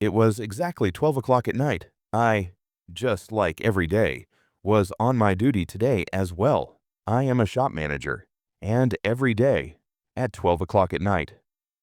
It was exactly 12 o'clock at night. I, just like every day, was on my duty today as well. I am a shop manager, and every day, at 12 o'clock at night,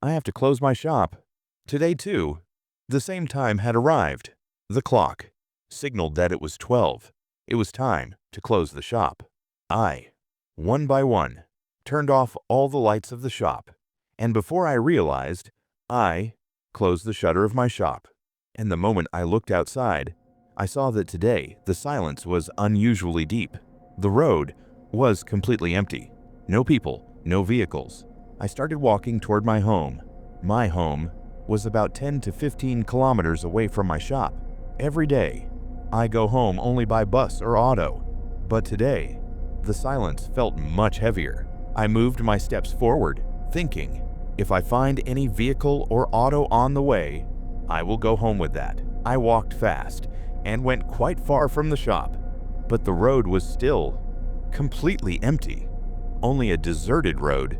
I have to close my shop. Today, too, the same time had arrived. The clock signaled that it was 12. It was time to close the shop. I, one by one, turned off all the lights of the shop, and before I realized, I closed the shutter of my shop. And the moment I looked outside, I saw that today the silence was unusually deep. The road was completely empty. No people, no vehicles. I started walking toward my home. My home was about 10 to 15 kilometers away from my shop. Every day, I go home only by bus or auto. But today, the silence felt much heavier. I moved my steps forward, thinking, if I find any vehicle or auto on the way, I will go home with that. I walked fast and went quite far from the shop, but the road was still completely empty. Only a deserted road,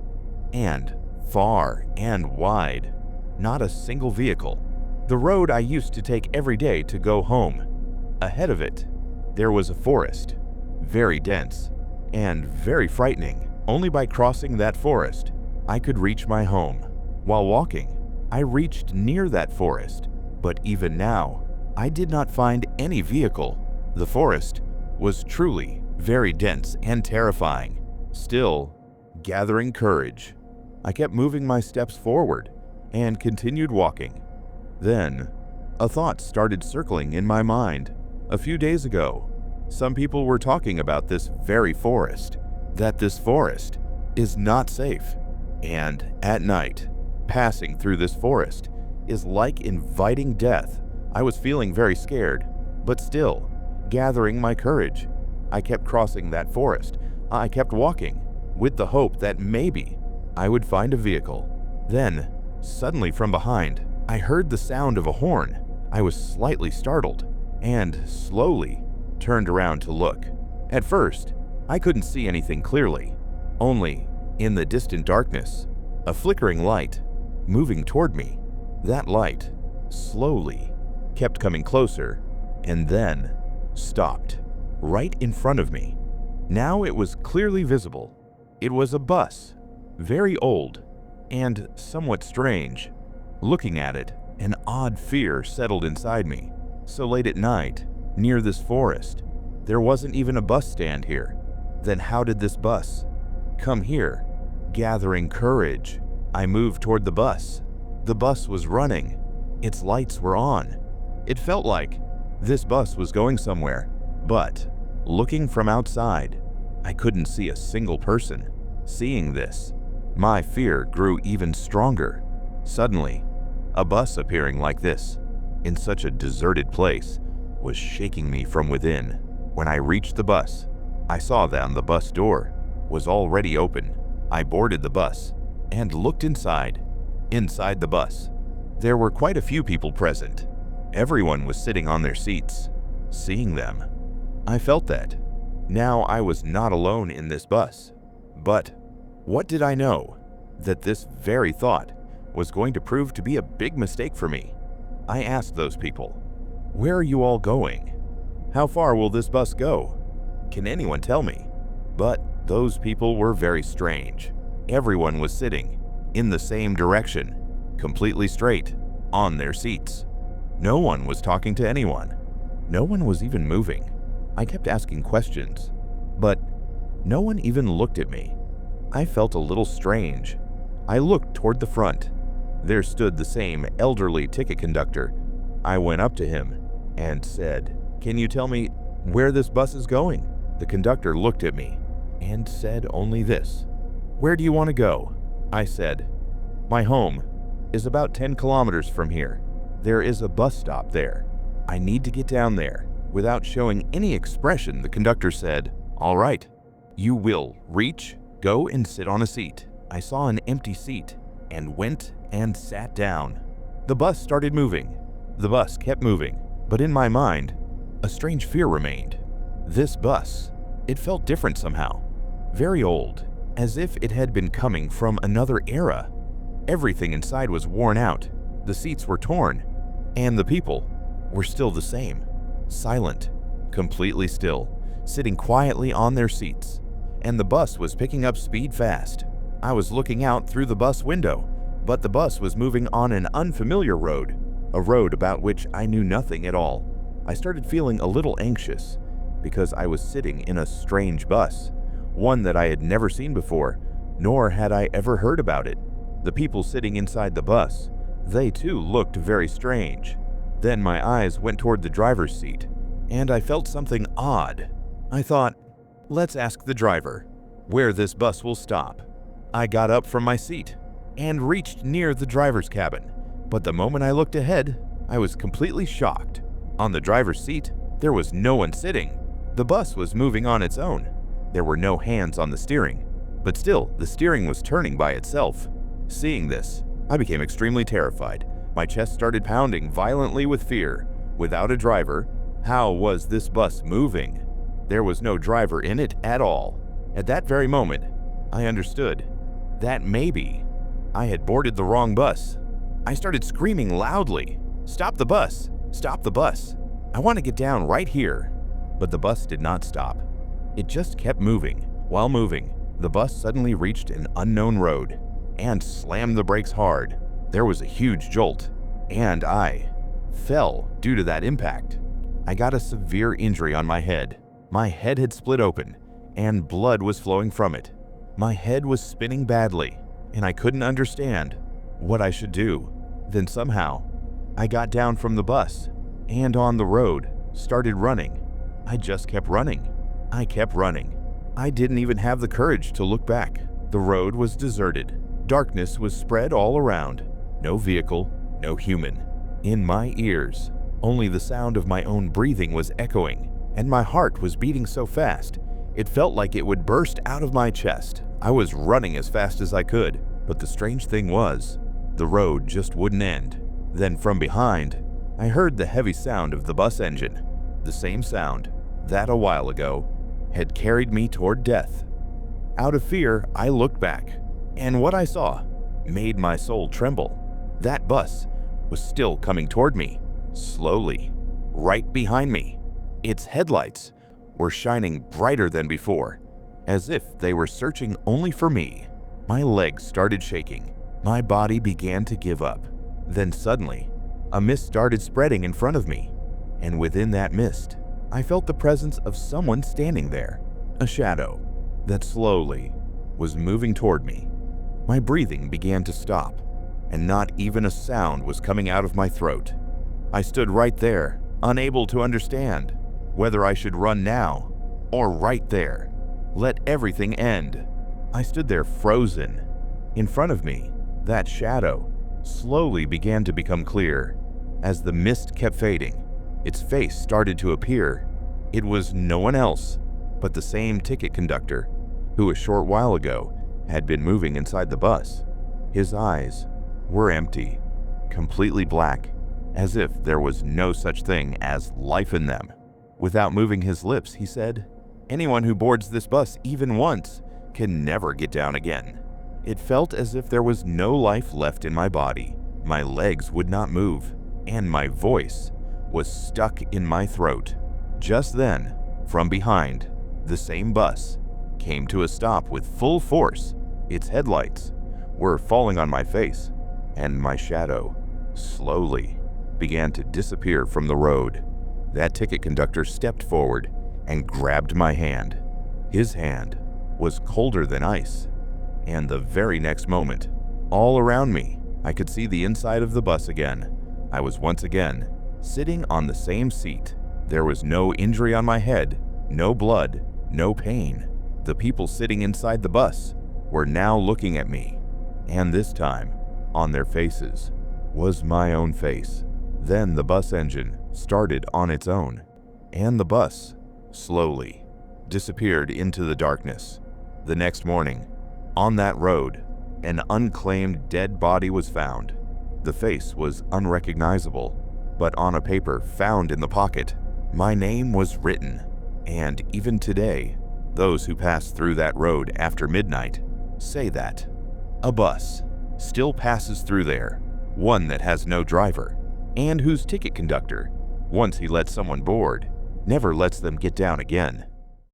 and far and wide. Not a single vehicle. The road I used to take every day to go home. Ahead of it, there was a forest, very dense and very frightening. Only by crossing that forest, I could reach my home. While walking, I reached near that forest, but even now, I did not find any vehicle. The forest was truly very dense and terrifying. Still, gathering courage, I kept moving my steps forward and continued walking. Then, a thought started circling in my mind. A few days ago, some people were talking about this very forest, that this forest is not safe. And at night, passing through this forest is like inviting death. I was feeling very scared, but still, gathering my courage, I kept crossing that forest. I kept walking, with the hope that maybe I would find a vehicle. Then, suddenly from behind, I heard the sound of a horn. I was slightly startled, and slowly turned around to look. At first, I couldn't see anything clearly, only in the distant darkness, a flickering light moving toward me. That light slowly kept coming closer and then stopped right in front of me. Now it was clearly visible. It was a bus, very old and somewhat strange. Looking at it, an odd fear settled inside me. So late at night, near this forest, there wasn't even a bus stand here. Then how did this bus come here? Gathering courage, I moved toward the bus. The bus was running. Its lights were on. It felt like this bus was going somewhere, but looking from outside, I couldn't see a single person. Seeing this, my fear grew even stronger. Suddenly, a bus appearing like this, in such a deserted place, was shaking me from within. When I reached the bus, I saw that the bus door was already open. I boarded the bus and looked inside. Inside the bus, there were quite a few people present. Everyone was sitting on their seats. Seeing them, I felt that now I was not alone in this bus. But what did I know? That this very thought was going to prove to be a big mistake for me. I asked those people, "Where are you all going? How far will this bus go? Can anyone tell me?" But those people were very strange. Everyone was sitting in the same direction, completely straight, on their seats. No one was talking to anyone. No one was even moving. I kept asking questions, but no one even looked at me. I felt a little strange. I looked toward the front. There stood the same elderly ticket conductor. I went up to him and said, "Can you tell me where this bus is going?" The conductor looked at me and said only this, "Where do you want to go?" I said, "My home is about 10 kilometers from here. There is a bus stop there. I need to get down there." Without showing any expression, the conductor said, "All right, you will reach, go and sit on a seat." I saw an empty seat and went and sat down. The bus started moving. The bus kept moving, but in my mind, a strange fear remained. This bus, it felt different somehow, very old, as if it had been coming from another era. Everything inside was worn out. The seats were torn. And the people were still the same, silent, completely still, sitting quietly on their seats. And the bus was picking up speed fast. I was looking out through the bus window, but the bus was moving on an unfamiliar road, a road about which I knew nothing at all. I started feeling a little anxious because I was sitting in a strange bus, one that I had never seen before, nor had I ever heard about it. The people sitting inside the bus, they too looked very strange. Then my eyes went toward the driver's seat, and I felt something odd. I thought, let's ask the driver where this bus will stop. I got up from my seat and reached near the driver's cabin, but the moment I looked ahead, I was completely shocked. On the driver's seat, there was no one sitting. The bus was moving on its own. There were no hands on the steering, but still, the steering was turning by itself. Seeing this, I became extremely terrified. My chest started pounding violently with fear. Without a driver, how was this bus moving? There was no driver in it at all. At that very moment, I understood that maybe I had boarded the wrong bus. I started screaming loudly, "Stop the bus! Stop the bus! I want to get down right here." But the bus did not stop. It just kept moving. While moving, the bus suddenly reached an unknown road and slammed the brakes hard. There was a huge jolt, and I fell due to that impact. I got a severe injury on my head. My head had split open, and blood was flowing from it. My head was spinning badly, and I couldn't understand what I should do. Then somehow, I got down from the bus, and on the road, started running. I just kept running. I kept running. I didn't even have the courage to look back. The road was deserted. Darkness was spread all around. No vehicle, no human. In my ears, only the sound of my own breathing was echoing, and my heart was beating so fast, it felt like it would burst out of my chest. I was running as fast as I could, but the strange thing was, the road just wouldn't end. Then from behind, I heard the heavy sound of the bus engine, the same sound that a while ago had carried me toward death. Out of fear, I looked back, and what I saw made my soul tremble. That bus was still coming toward me, slowly, right behind me. Its headlights were shining brighter than before, as if they were searching only for me. My legs started shaking. My body began to give up. Then suddenly, a mist started spreading in front of me, and within that mist, I felt the presence of someone standing there, a shadow that slowly was moving toward me. My breathing began to stop, and not even a sound was coming out of my throat. I stood right there, unable to understand whether I should run now or right there. Let everything end. I stood there frozen. In front of me, that shadow slowly began to become clear. As the mist kept fading, its face started to appear. It was no one else but the same ticket conductor who a short while ago had been moving inside the bus. His eyes were empty, completely black, as if there was no such thing as life in them. Without moving his lips, he said, "Anyone who boards this bus even once can never get down again." It felt as if there was no life left in my body. My legs would not move, and my voice was stuck in my throat. Just then, from behind, the same bus came to a stop with full force. Its headlights were falling on my face, and my shadow slowly began to disappear from the road. That ticket conductor stepped forward and grabbed my hand. His hand was colder than ice, and the very next moment, all around me, I could see the inside of the bus again. I was once again sitting on the same seat. There was no injury on my head, no blood, no pain. The people sitting inside the bus were now looking at me, and this time, on their faces, was my own face. Then the bus engine started on its own, and the bus slowly disappeared into the darkness. The next morning, on that road, an unclaimed dead body was found. The face was unrecognizable, but on a paper found in the pocket, my name was written. And even today, those who pass through that road after midnight say that a bus still passes through there, one that has no driver, and whose ticket conductor, once he lets someone board, never lets them get down again.